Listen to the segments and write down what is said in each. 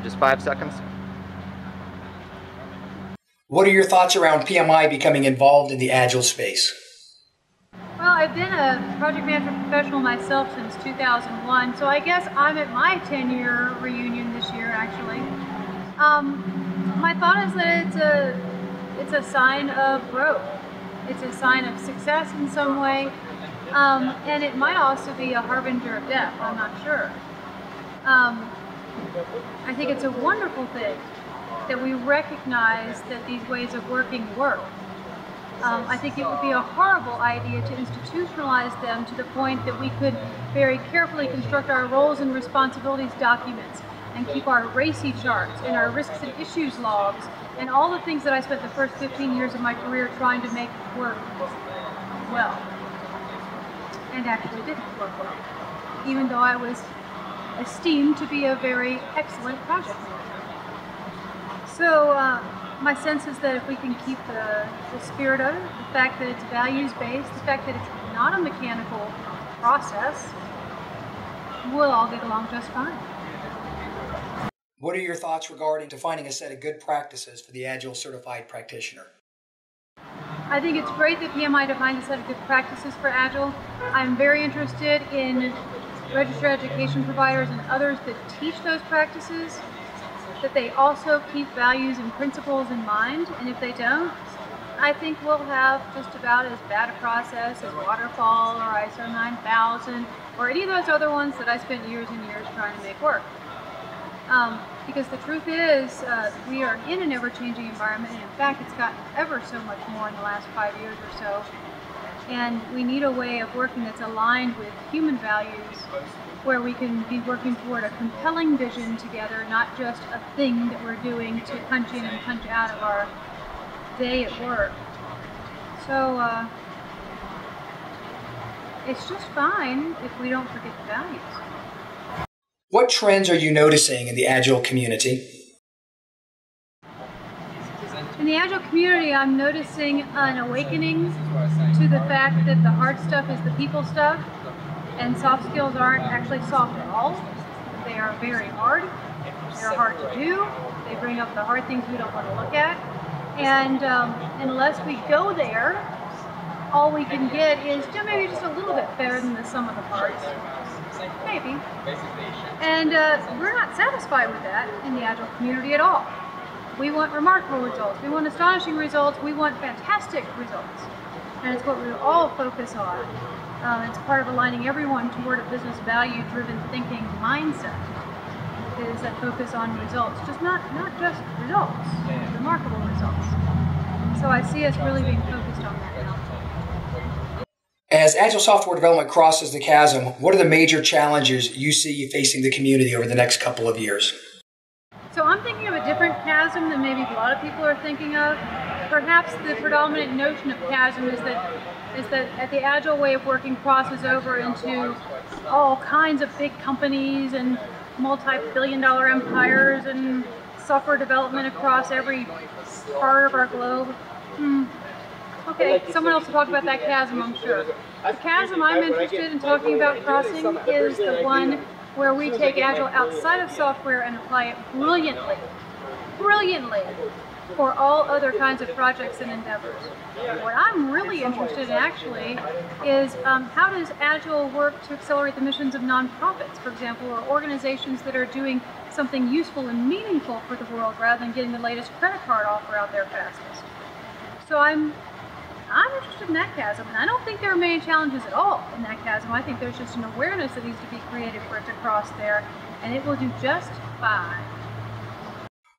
for just 5 seconds. What are your thoughts around PMI becoming involved in the Agile space? Well, I've been a project management professional myself since 2001, so I guess I'm at my 10-year reunion this year, actually. My thought is that it's a sign of growth. It's a sign of success in some way, and it might also be a harbinger of death, I'm not sure. I think it's a wonderful thing that we recognize that these ways of working work. I think it would be a horrible idea to institutionalize them to the point that we could very carefully construct our roles and responsibilities documents and keep our RACI charts and our risks and issues logs and all the things that I spent the first 15 years of my career trying to make work well. And actually didn't work well, even though I was esteemed to be a very excellent project manager. So my sense is that if we can keep the spirit of it, the fact that it's values-based, the fact that it's not a mechanical process, we'll all get along just fine. What are your thoughts regarding defining a set of good practices for the Agile certified practitioner? I think it's great that PMI defines a set of good practices for Agile. I'm very interested in registered education providers and others that teach those practices, that they also keep values and principles in mind, and if they don't, I think we'll have just about as bad a process as Waterfall or ISO 9000 or any of those other ones that I spent years and years trying to make work. Because the truth is, we are in an ever-changing environment, and in fact it's gotten ever so much more in the last 5 years or so, and we need a way of working that's aligned with human values, where we can be working toward a compelling vision together, not just a thing that we're doing to punch in and punch out of our day at work. So it's just fine if we don't forget the values. What trends are you noticing in the Agile community? In the Agile community, I'm noticing an awakening to the fact that the hard stuff is the people stuff, and soft skills aren't actually soft at all. They are very hard. They're hard to do. They bring up the hard things we don't want to look at. And unless we go there, all we can get is maybe just a little bit better than the sum of the parts. Maybe. And we're not satisfied with that in the Agile community at all. We want remarkable results. We want astonishing results. We want fantastic results. And it's what we all focus on. It's part of aligning everyone toward a business value-driven thinking mindset. Is that focus on results, just not just results, remarkable results. So I see us really being focused on that now. As Agile software development crosses the chasm, what are the major challenges you see facing the community over the next couple of years? So I'm thinking of a different chasm than maybe a lot of people are thinking of. Perhaps the predominant notion of chasm is that the Agile way of working crosses over into all kinds of big companies and multi-billion-dollar empires and software development across every part of our globe. Okay, someone else will talk about that chasm, I'm sure. The chasm I'm interested in talking about crossing is the one where we take Agile outside of software and apply it brilliantly for all other kinds of projects and endeavors. What I'm really interested in actually is how does Agile work to accelerate the missions of nonprofits, for example, or organizations that are doing something useful and meaningful for the world rather than getting the latest credit card offer out there fastest. So I'm interested in that chasm, and I don't think there are many challenges at all in that chasm. I think there's just an awareness that needs to be created for it to cross there, and it will do just fine.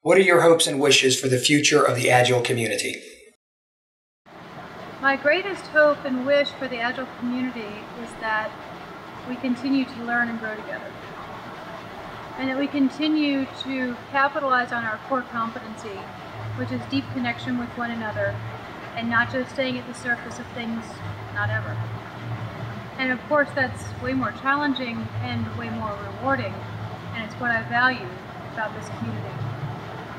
What are your hopes and wishes for the future of the Agile community? My greatest hope and wish for the Agile community is that we continue to learn and grow together, and that we continue to capitalize on our core competency, which is deep connection with one another, and not just staying at the surface of things, not ever. And of course that's way more challenging and way more rewarding, and it's what I value about this community.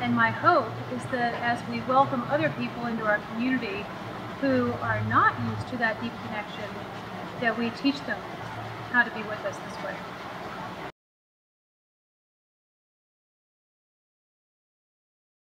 And my hope is that as we welcome other people into our community who are not used to that deep connection, that we teach them how to be with us this way.